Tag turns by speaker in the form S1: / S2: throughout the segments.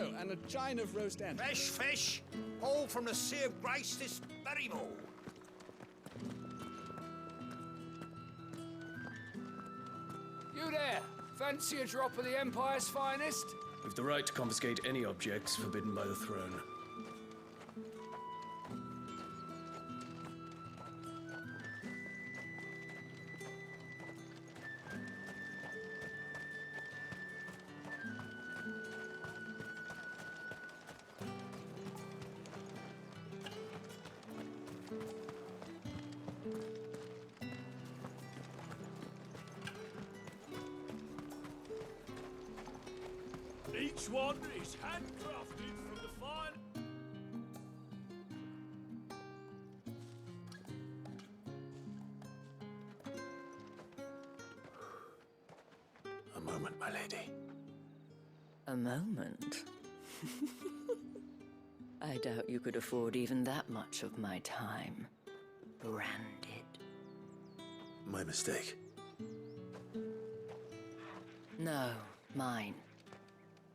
S1: Oh, and a chine of roast end.
S2: Fresh fish, all from the sea of grace this very morn.
S3: You there, fancy a drop of the Empire's finest?
S4: We've the right to confiscate any objects forbidden by the throne.
S5: Each one is handcrafted from the fine...
S2: A moment, my lady.
S6: A moment? I doubt you could afford even that much of my time. Branded.
S2: My mistake.
S6: No, mine.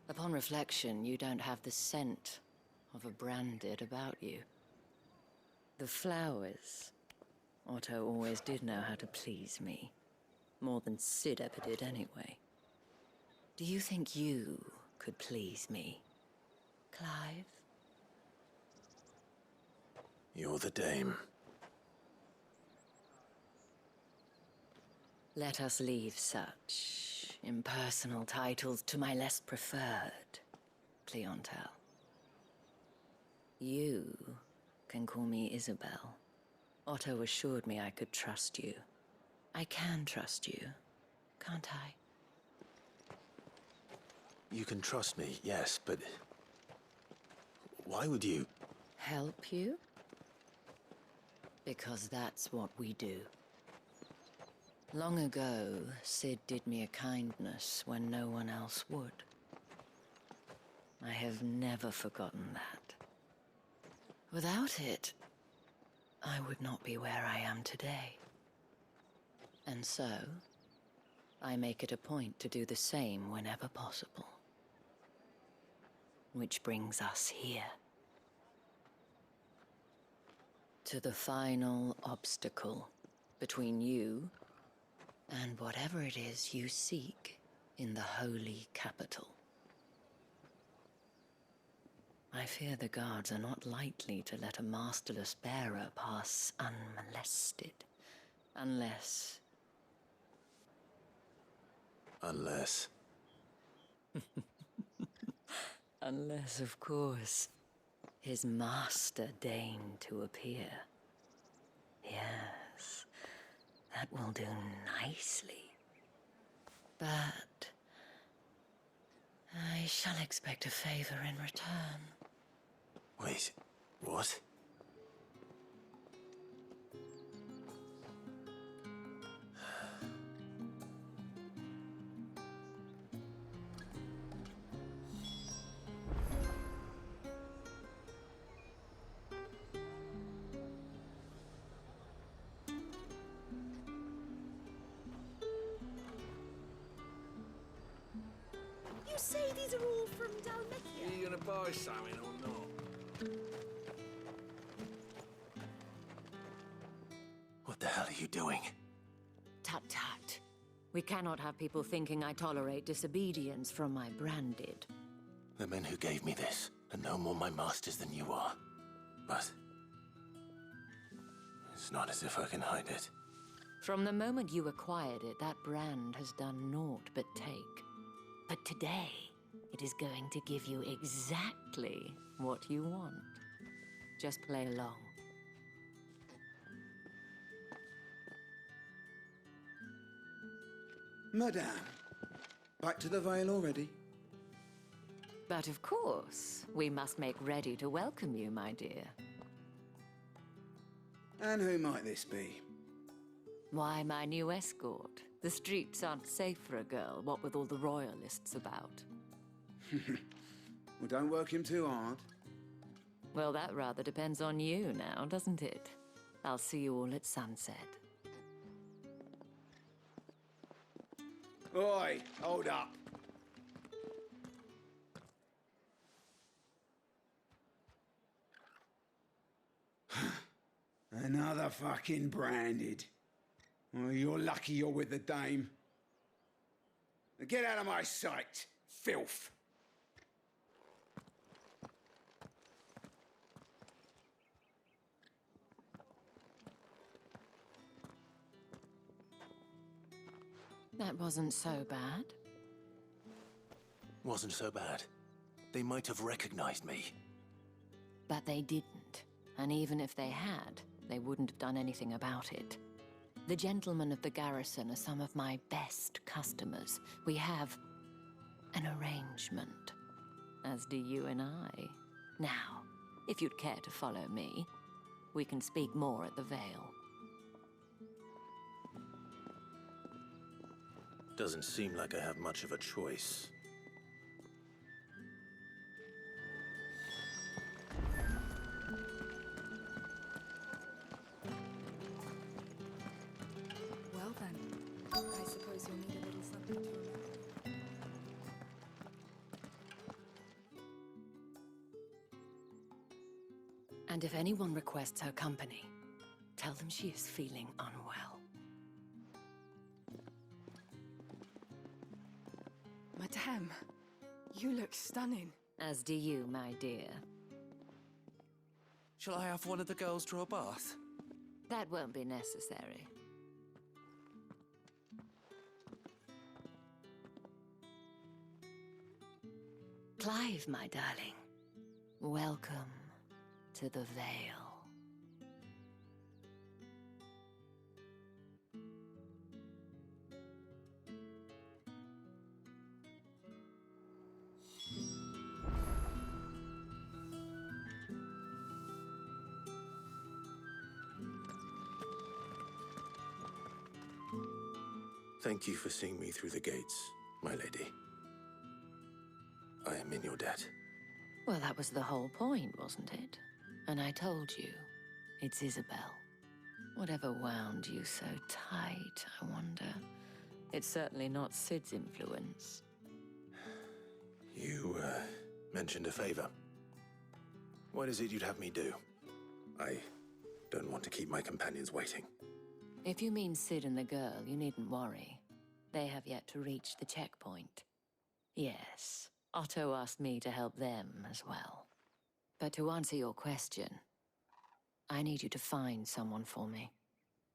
S6: Upon reflection, you don't have the scent of a branded about you. The flowers. Otto always did know how to please me. More than Sid ever did anyway. Do you think you could please me, Clive?
S2: You're the dame.
S6: Let us leave such impersonal titles to my less preferred clientele. You can call me Isabel. Otto assured me I could trust you. I can trust you, can't I?
S2: You can trust me, yes, but... why would you?
S6: Help you? Because that's what we do. Long ago, Sid did me a kindness when no one else would. I have never forgotten that. Without it, I would not be where I am today. And so, I make it a point to do the same whenever possible. Which brings us here. To the final obstacle between you and whatever it is you seek in the holy capital. I fear the guards are not likely to let a masterless bearer pass unmolested. Unless...
S2: Unless...
S6: Unless, of course, his master deigned to appear. Yes, that will do nicely. But I shall expect a favor in return.
S2: Wait, what?
S7: You say these are all from Dalmecchia?
S1: Are you gonna buy something or not?
S2: What the hell are you doing?
S6: Tut tut. We cannot have people thinking I tolerate disobedience from my branded.
S2: The men who gave me this are no more my masters than you are. But... it's not as if I can hide it.
S6: From the moment you acquired it, that brand has done naught but take. But today, it is going to give you exactly what you want. Just play along.
S8: Madame, back to the Vale already?
S6: But of course, we must make ready to welcome you, my dear.
S8: And who might this be?
S6: Why, my new escort. The streets aren't safe for a girl, what with all the royalists about.
S8: Well, don't work him too hard.
S6: Well, that rather depends on you now, doesn't it? I'll see you all at sunset.
S8: Oi, hold up. Another fucking branded. Well, you're lucky you're with the dame. Now get out of my sight, filth.
S6: That wasn't so bad.
S2: Wasn't so bad. They might have recognized me.
S6: But they didn't. And even if they had, they wouldn't have done anything about it. The gentlemen of the garrison are some of my best customers. We have an arrangement, as do you and I. Now, if you'd care to follow me, we can speak more at the Vale.
S2: Doesn't seem like I have much of a choice.
S7: Well then, I suppose you'll need a little something to remember.
S6: And if anyone requests her company, tell them she is feeling unwell.
S7: Madame, you look stunning.
S6: As do you, my dear.
S9: Shall I have one of the girls draw a bath?
S6: That won't be necessary. Clive, my darling. Welcome to the Vale.
S2: Thank you for seeing me through the gates, my lady. I am in your debt.
S6: Well, that was the whole point, wasn't it? And I told you, it's Isabel. Whatever wound you so tight, I wonder. It's certainly not Sid's influence.
S2: You, mentioned a favor. What is it you'd have me do? I don't want to keep my companions waiting.
S6: If you mean Sid and the girl, you needn't worry. They have yet to reach the checkpoint. Yes, Otto asked me to help them as well. But to answer your question, I need you to find someone for me.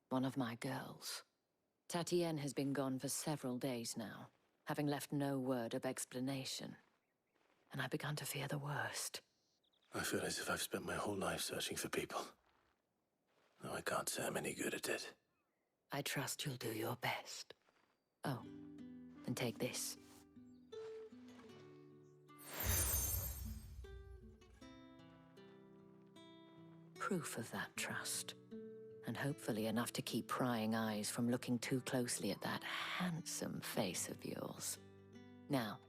S6: One of my girls. Tatienne has been gone for several days now, having left no word of explanation. And I've begun to fear the worst.
S2: I feel as if I've spent my whole life searching for people. Though I can't say I'm any good at it.
S6: I trust you'll do your best. Oh, and take this. Proof of that trust. And hopefully enough to keep prying eyes from looking too closely at that handsome face of yours. Now,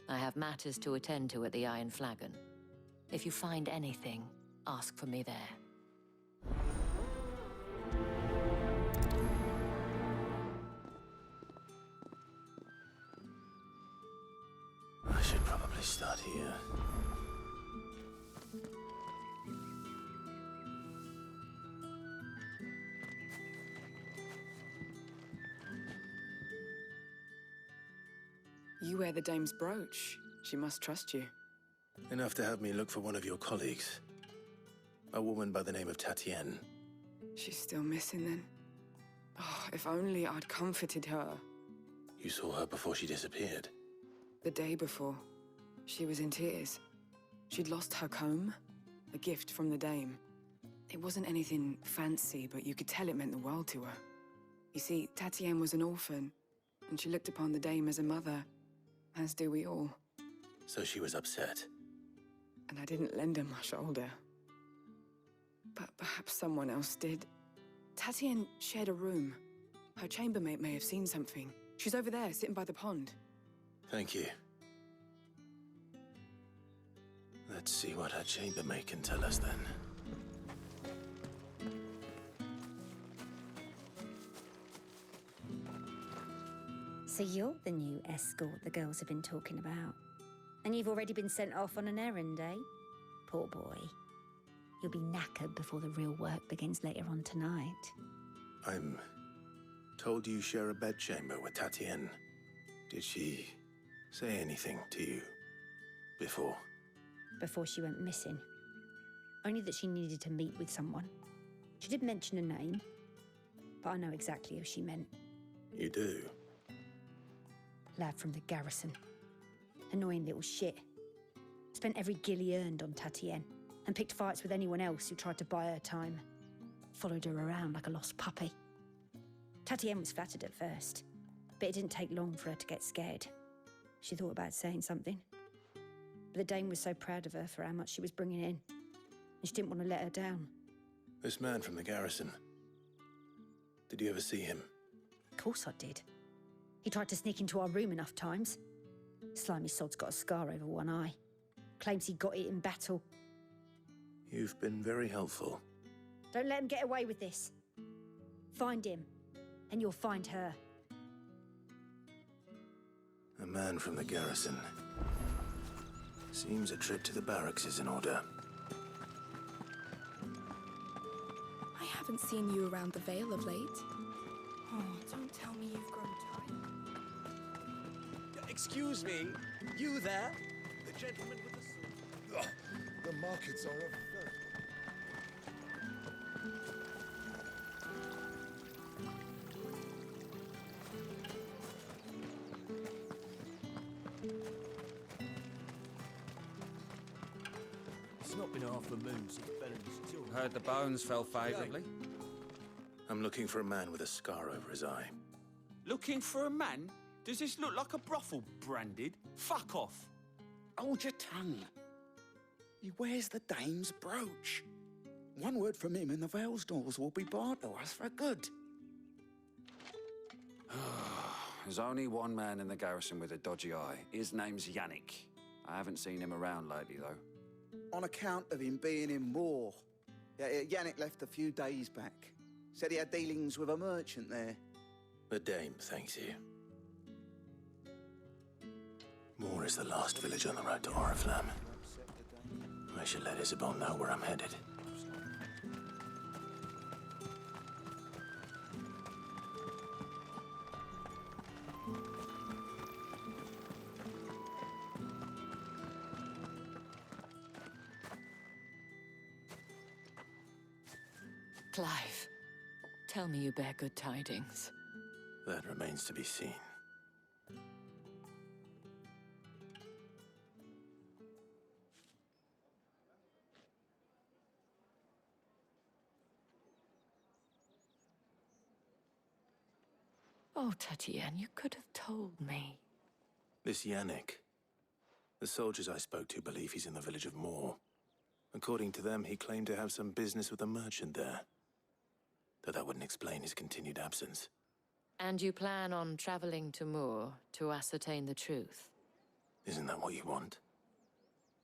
S6: I have matters to attend to at the Iron Flagon. If you find anything, ask for me there.
S2: I should probably start here.
S10: You wear the dame's brooch. She must trust you.
S2: Enough to have me look for one of your colleagues. A woman by the name of Tatienne.
S10: She's still missing then. Oh, if only I'd comforted her.
S2: You saw her before she disappeared.
S10: The day before, she was in tears. She'd lost her comb, a gift from the dame. It wasn't anything fancy, but you could tell it meant the world to her. You see, Tatienne was an orphan, and she looked upon the dame as a mother, as do we all.
S2: So she was upset.
S10: And I didn't lend her my shoulder. But perhaps someone else did. Tatienne shared a room. Her chambermaid may have seen something. She's over there, sitting by the pond.
S2: Thank you. Let's see what her chambermaid can tell us then.
S11: So you're the new escort the girls have been talking about. And you've already been sent off on an errand, eh? Poor boy. You'll be knackered before the real work begins later on tonight.
S2: I'm told you share a bedchamber with Tatienne. Did she say anything to you before?
S11: Before she went missing. Only that she needed to meet with someone. She did mention a name, but I know exactly who she meant.
S2: You do?
S11: Lad from the garrison. Annoying little shit. Spent every guil he earned on Tatienne, and picked fights with anyone else who tried to buy her time. Followed her around like a lost puppy. Tatienne was flattered at first, but it didn't take long for her to get scared. She thought about saying something. But the Dame was so proud of her for how much she was bringing in, and she didn't want to let her down.
S2: This man from the garrison. Did you ever see him?
S11: Of course I did. He tried to sneak into our room enough times. Slimy sod's got a scar over one eye. Claims he got it in battle.
S2: You've been very helpful.
S11: Don't let him get away with this. Find him, and you'll find her.
S2: A man from the garrison. Seems a trip to the barracks is in order.
S7: I haven't seen you around the Vale of late. Oh, don't tell me you've grown tired.
S1: Excuse me, you there? The gentleman with the sword.
S12: The markets are a very...
S5: It's not been half a moon since Bellamy's children.
S9: Heard the bones fell favourably.
S2: I'm looking for a man with a scar over his eye.
S9: Looking for a man? Does this look like a brothel branded? Fuck off.
S8: Hold your tongue. He wears the Dame's brooch. One word from him and the Vale's doors will be barred to us for good.
S3: There's only one man in the garrison with a dodgy eye. His name's Yannick. I haven't seen him around lately, though.
S8: On account of him being in war. Yannick left a few days back. Said he had dealings with a merchant there.
S2: The Dame thanks you. Moor is the last village on the road to Oriflamme. I should let Isabel know where I'm headed.
S6: Clive, tell me you bear good tidings.
S2: That remains to be seen.
S6: Oh, Tatienne, you could have told me.
S2: This Yannick. The soldiers I spoke to believe he's in the village of Moor. According to them, he claimed to have some business with a merchant there. Though that wouldn't explain his continued absence.
S6: And you plan on traveling to Moor to ascertain the truth?
S2: Isn't that what you want?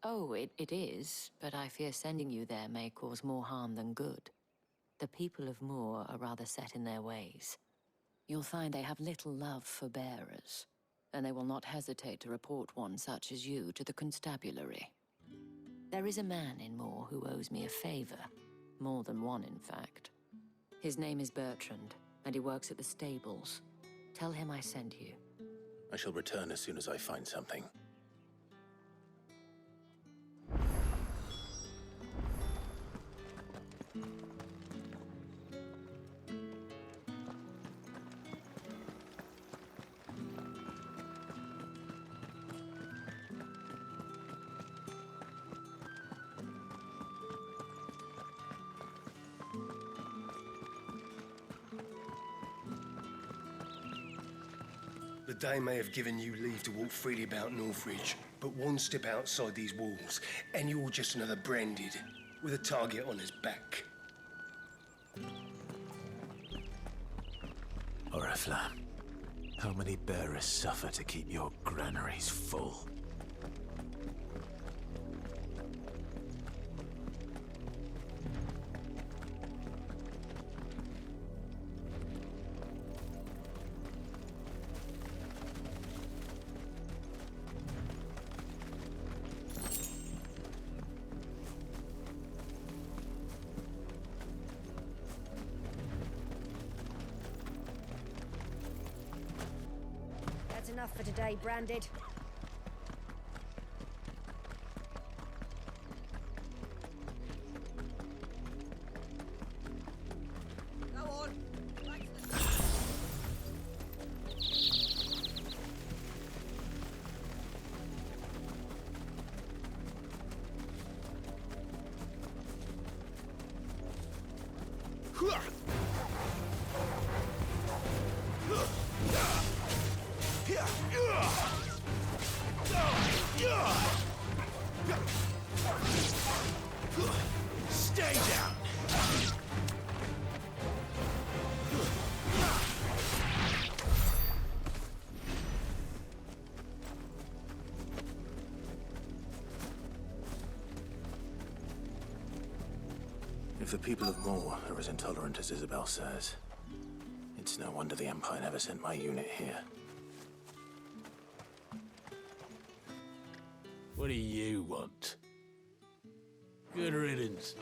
S6: Oh, it is, but I fear sending you there may cause more harm than good. The people of Moor are rather set in their ways. You'll find they have little love for bearers, and they will not hesitate to report one such as you to the constabulary. There is a man in Moor who owes me a favor. More than one, in fact. His name is Bertrand, and he works at the stables. Tell him I sent you.
S2: I shall return as soon as I find something.
S4: The Dame may have given you leave to walk freely about Northridge, but one step outside these walls, and you're just another branded, with a target on his back.
S2: Oriflamme, how many bearers suffer to keep your granaries full?
S11: enough for today, Branded.
S1: Go on.
S5: Stay down.
S2: If the people of Moor are as intolerant as Isabel says, it's no wonder the Empire never sent my unit here.
S5: What do you want? Good riddance.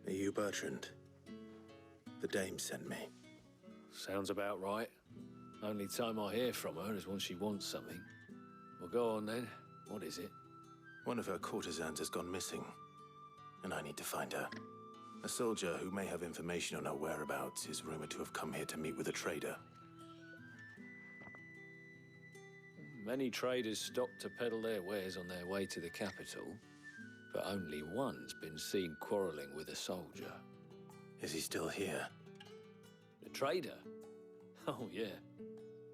S2: Are you Bertrand? The dame sent me.
S12: Sounds about right. Only time I hear from her is when she wants something. Well, go on then. What is it?
S2: One of her courtesans has gone missing, and I need to find her. A soldier who may have information on her whereabouts is rumored to have come here to meet with a trader.
S12: Many traders stop to peddle their wares on their way to the capital, but only one's been seen quarreling with a soldier.
S2: Is he still here?
S12: The trader? Oh, yeah.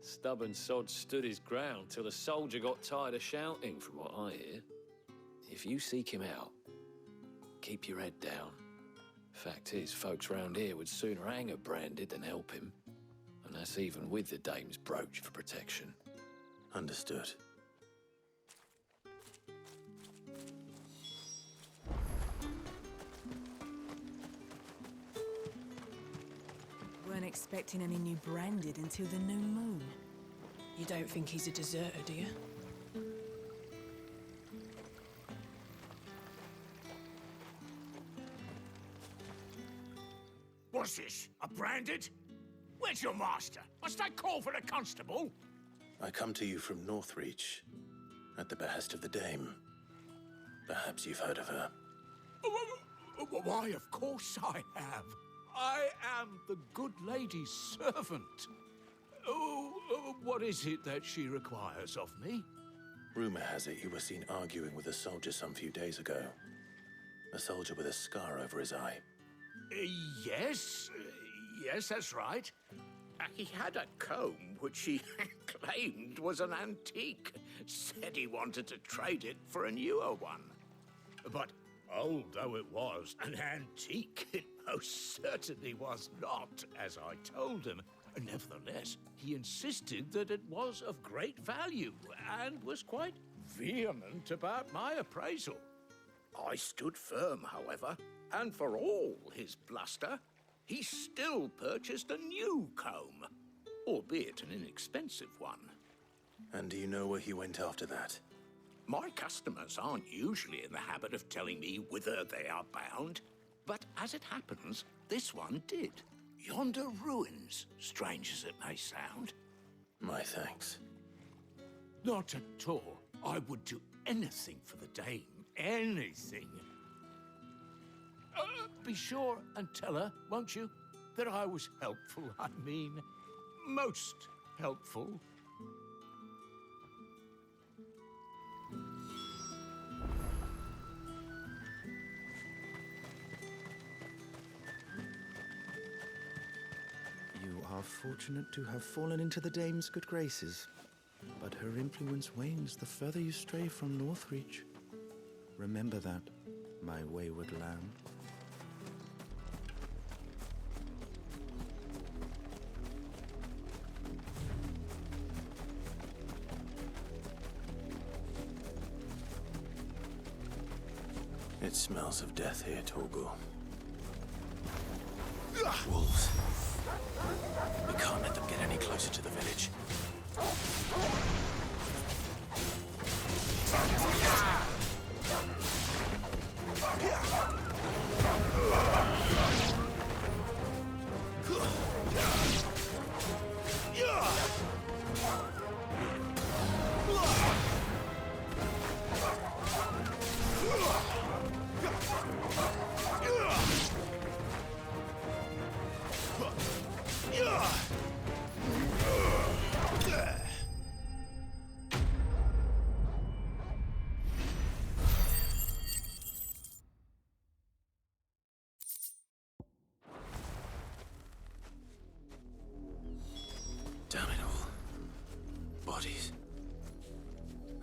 S12: Stubborn sod stood his ground till the soldier got tired of shouting, from what I hear. If you seek him out, keep your head down. Fact is, folks round here would sooner hang a Branded than help him. And that's even with the dame's brooch for protection.
S2: Understood.
S13: Weren't expecting any new Branded until the new moon.
S7: You don't think he's a deserter, do you?
S5: What's this? A Branded? Where's your master? Must I call for a constable?
S2: I come to you from Northreach, at the behest of the dame. Perhaps you've heard of her.
S5: Why, of course I have. I am the good lady's servant. What is it that she requires of me?
S2: Rumor has it you were seen arguing with a soldier some few days ago. A soldier with a scar over his eye.
S5: Yes, that's right. He had a comb which he claimed was an antique. Said he wanted to trade it for a newer one. But old though it was, an antique it most certainly was not, as I told him. Nevertheless, he insisted that it was of great value and was quite vehement about my appraisal. I stood firm, however, and for all his bluster, he still purchased a new comb, albeit an inexpensive one.
S2: And do you know where he went after that?
S5: My customers aren't usually in the habit of telling me whither they are bound, but as it happens, this one did. Yonder ruins, strange as it may sound.
S2: My thanks.
S5: Not at all. I would do anything for the dame. Anything. Be sure and tell her, won't you, that I was helpful. I mean, most helpful.
S14: You are fortunate to have fallen into the dame's good graces, but her influence wanes the further you stray from Northreach. Remember that, my wayward lamb.
S2: It smells of death here, Torgal. Wolves. We can't let them get any closer to the village.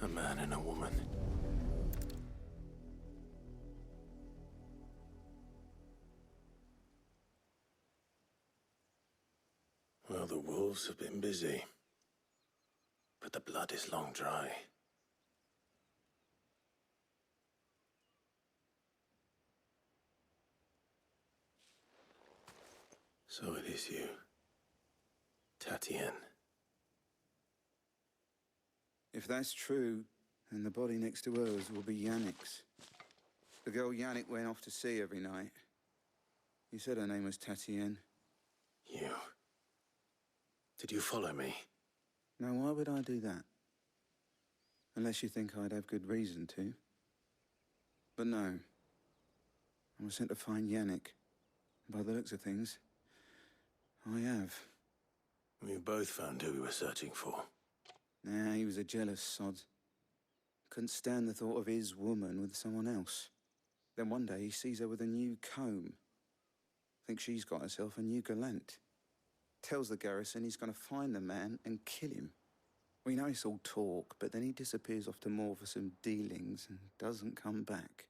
S2: A man and a woman. Well, the wolves have been busy. But the blood is long dry. So it is you, Tatienne.
S8: If that's true, then the body next to hers will be Yannick's. The girl Yannick went off to see every night. You said her name was Tatienne.
S2: You... Did you follow me?
S8: Now, why would I do that? Unless you think I'd have good reason to. But no. I was sent to find Yannick. By the looks of things, I have.
S2: We both found who we were searching for.
S8: Nah, he was a jealous sod. Couldn't stand the thought of his woman with someone else. Then one day he sees her with a new comb. Thinks she's got herself a new gallant. Tells the garrison he's going to find the man and kill him. We know it's all talk, but then he disappears off to Moor for some dealings and doesn't come back.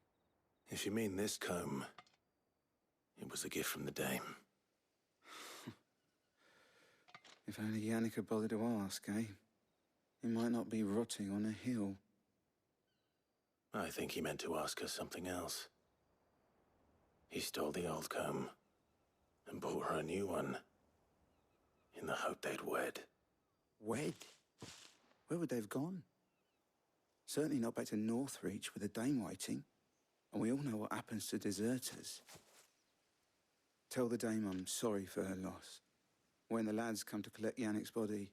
S2: If you mean this comb, it was a gift from the dame.
S8: If only Yannick had bothered to ask, eh? He might not be rotting on a hill.
S2: I think he meant to ask her something else. He stole the old comb and bought her a new one in the hope they'd wed.
S8: Wed? Where would they have gone? Certainly not back to Northreach with a dame waiting. And we all know what happens to deserters. Tell the dame I'm sorry for her loss. When the lads come to collect Yannick's body,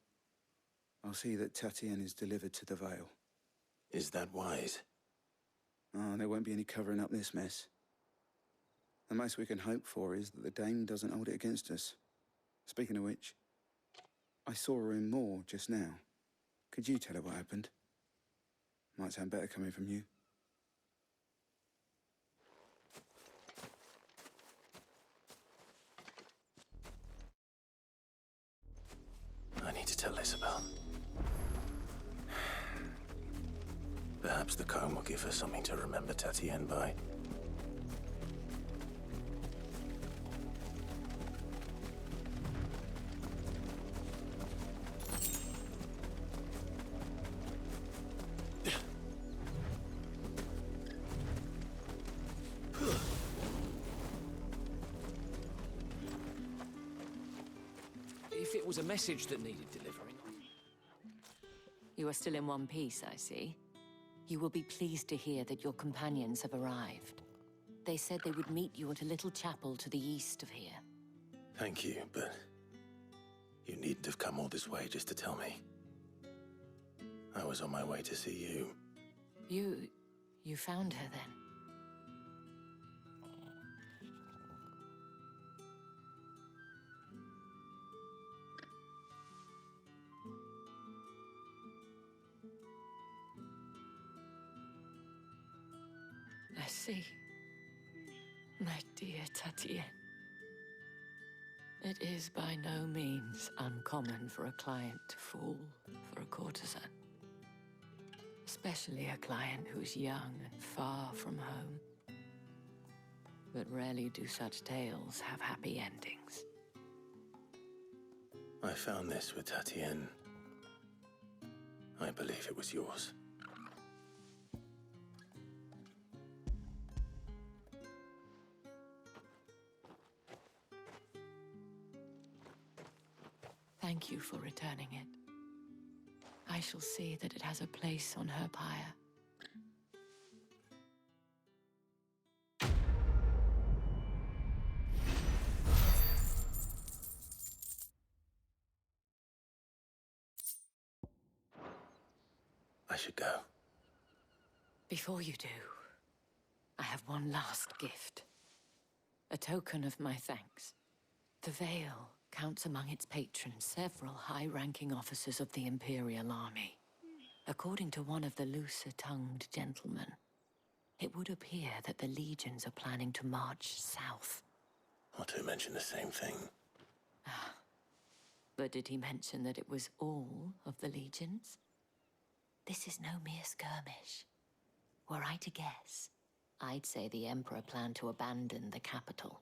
S8: I'll see that Tatienne is delivered to the Vale.
S2: Is that wise?
S8: Oh, there won't be any covering up this mess. The most we can hope for is that the dame doesn't hold it against us. Speaking of which, I saw her in Moor just now. Could you tell her what happened? Might sound better coming from you.
S2: I need to tell Isabel. Perhaps the comb will give her something to remember Tatienne by.
S12: If it was a message that needed delivering...
S6: You are still in one piece, I see. You will be pleased to hear that your companions have arrived. They said they would meet you at a little chapel to the east of here.
S2: Thank you, but you needn't have come all this way just to tell me. I was on my way to see you.
S6: You found her then? I see. My dear Tatienne. It is by no means uncommon for a client to fall for a courtesan. Especially a client who's young and far from home. But rarely do such tales have happy endings.
S2: I found this with Tatienne. I believe it was yours.
S6: Thank you for returning it. I shall see that it has a place on her pyre.
S2: I should go.
S6: Before you do, I have one last gift. A token of my thanks. The Vale counts among its patrons several high-ranking officers of the Imperial Army. According to one of the looser-tongued gentlemen, it would appear that the legions are planning to march south.
S2: Otto mentioned the same thing.
S6: But did he mention that it was all of the legions? This is no mere skirmish. Were I to guess, I'd say the Emperor planned to abandon the capital.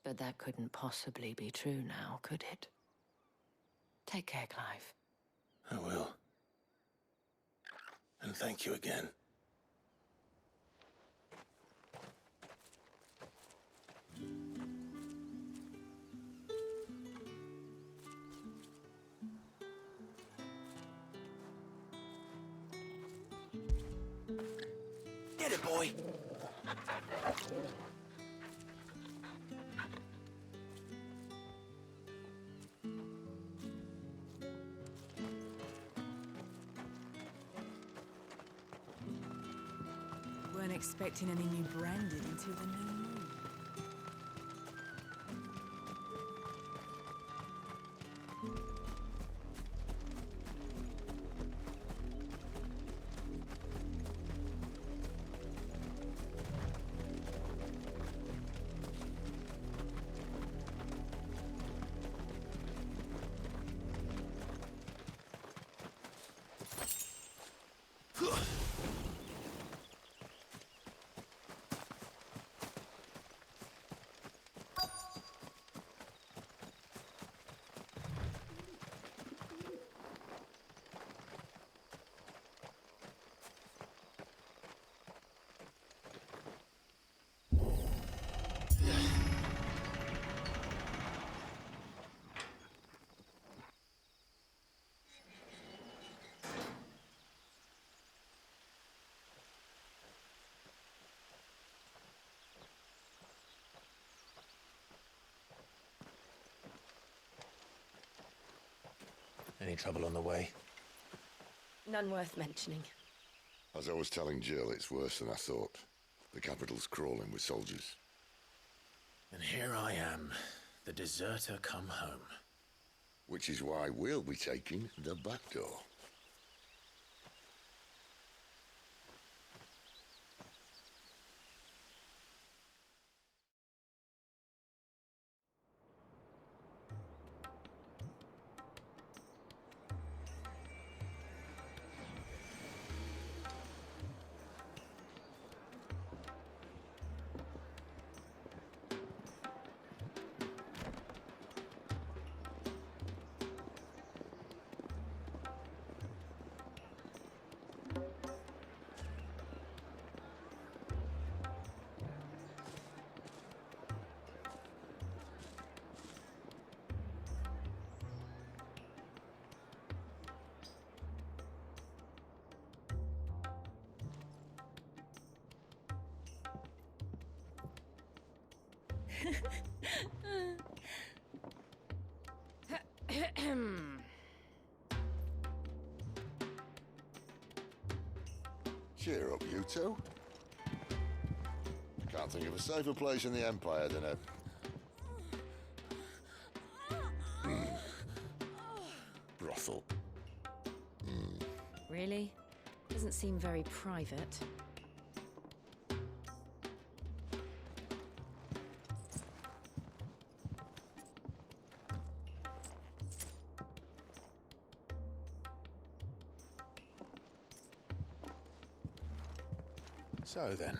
S6: But that couldn't possibly be true now, could it? Take care, Clive.
S2: I will. And thank you again.
S1: Get it, boy!
S13: Weren't expecting any new branded until the new moon.
S2: Any trouble on the way?
S15: None worth mentioning.
S16: As I was telling Jill, it's worse than I thought. The capital's crawling with soldiers.
S2: And here I am, the deserter come home.
S16: Which is why we'll be taking the back door. Cheer up, you two. Can't think of a safer place in the Empire than a... brothel.
S15: Really? Doesn't seem very private.
S2: So then,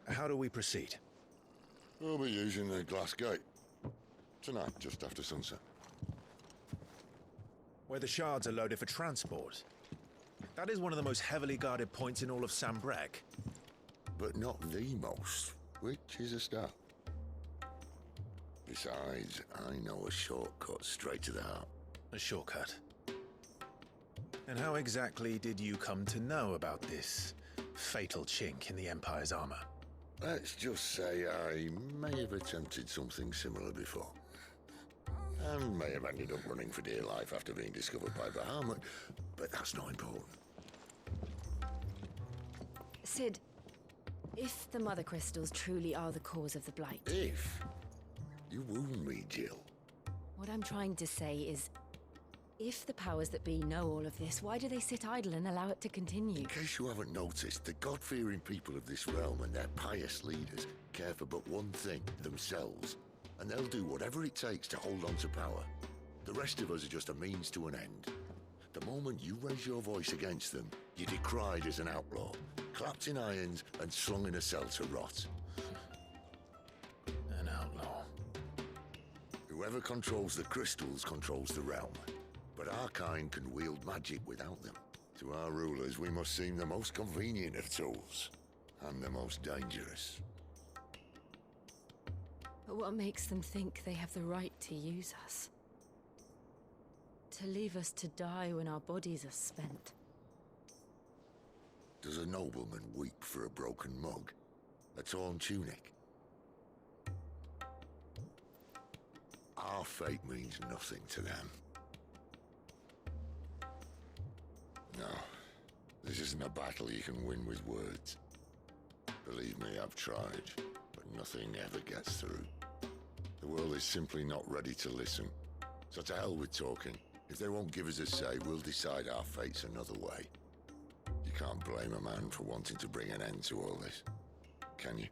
S2: how do we proceed?
S16: We'll be using the glass gate. Tonight, just after sunset.
S2: Where the shards are loaded for transport. That is one of the most heavily guarded points in all of Sambrek.
S16: But not the most, which is a start. Besides, I know a shortcut straight to the heart.
S2: A shortcut? And how exactly did you come to know about this fatal chink in the Empire's armor?
S16: Let's just say I may have attempted something similar before. And may have ended up running for dear life after being discovered by Bahamut, but that's not important.
S15: Sid, if the Mother Crystals truly are the cause of the Blight...
S16: If? You wound me, Jill.
S15: What I'm trying to say is, if the powers that be know all of this, why do they sit idle and allow it to continue?
S16: In case you haven't noticed, the God-fearing people of this realm and their pious leaders care for but one thing, themselves. And they'll do whatever it takes to hold on to power. The rest of us are just a means to an end. The moment you raise your voice against them, you're decried as an outlaw, clapped in irons and slung in a cell to rot.
S2: An outlaw.
S16: Whoever controls the crystals controls the realm. But our kind can wield magic without them. To our rulers, we must seem the most convenient of tools, and the most dangerous.
S15: But what makes them think they have the right to use us? To leave us to die when our bodies are spent?
S16: Does a nobleman weep for a broken mug? A torn tunic? Our fate means nothing to them. No, this isn't a battle you can win with words. Believe me, I've tried, but nothing ever gets through. The world is simply not ready to listen. So to hell with talking. If they won't give us a say, we'll decide our fates another way. You can't blame a man for wanting to bring an end to all this, can you?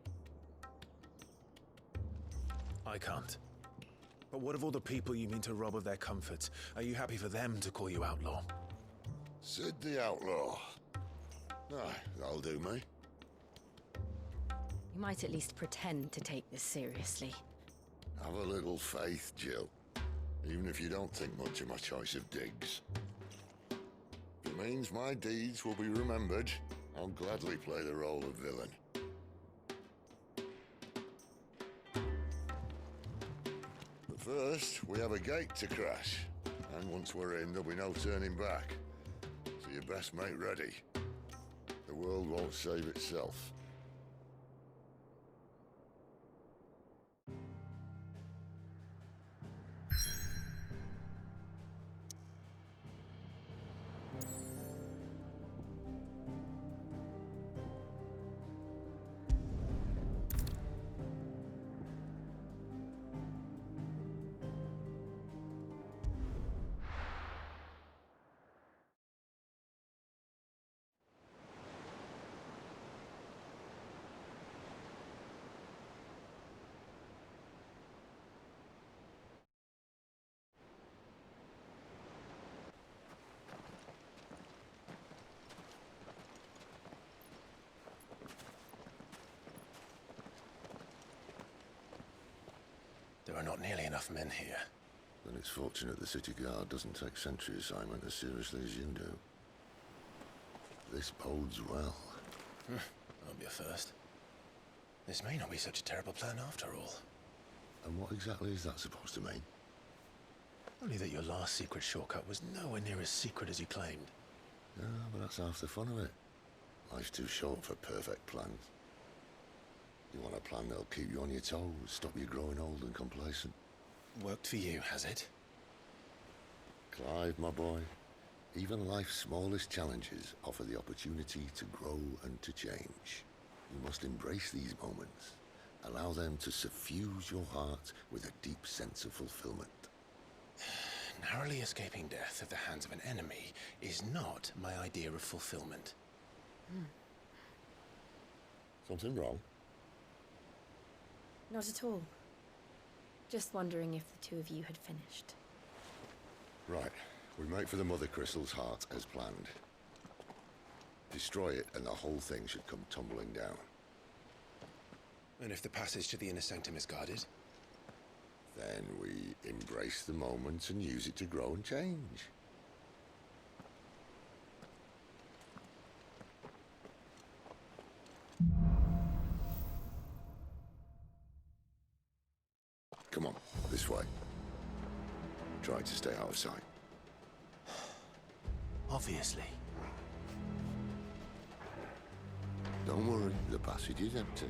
S2: I can't. But what of all the people you mean to rob of their comforts? Are you happy for them to call you outlaw?
S16: Sid the Outlaw. Aye, that'll do me.
S15: You might at least pretend to take this seriously.
S16: Have a little faith, Jill. Even if you don't think much of my choice of digs. If it means my deeds will be remembered, I'll gladly play the role of villain. But first, we have a gate to crash. And once we're in, there'll be no turning back. So you best make ready. The world won't save itself.
S2: There are not nearly enough men here.
S16: Then it's fortunate the city guard doesn't take sentry assignment as seriously as you do. This bodes well.
S2: Won't be a first. This may not be such a terrible plan after all.
S16: And what exactly is that supposed to mean?
S2: Only that your last secret shortcut was nowhere near as secret as you claimed.
S16: Yeah, but that's half the fun of it. Life's too short for perfect plans. You want a plan that'll keep you on your toes, stop you growing old and complacent.
S2: Worked for you, has it?
S16: Clive, my boy, even life's smallest challenges offer the opportunity to grow and to change. You must embrace these moments. Allow them to suffuse your heart with a deep sense of fulfillment.
S2: Narrowly escaping death at the hands of an enemy is not my idea of fulfillment.
S16: Something wrong?
S15: Not at all. Just wondering if the two of you had finished.
S16: Right. We make for the Mother Crystal's heart as planned. Destroy it and the whole thing should come tumbling down.
S2: And if the passage to the inner sanctum is guarded?
S16: Then we embrace the moment and use it to grow and change. Come on, this way. Try to stay out of sight.
S2: Obviously.
S16: Don't worry, the passage is empty.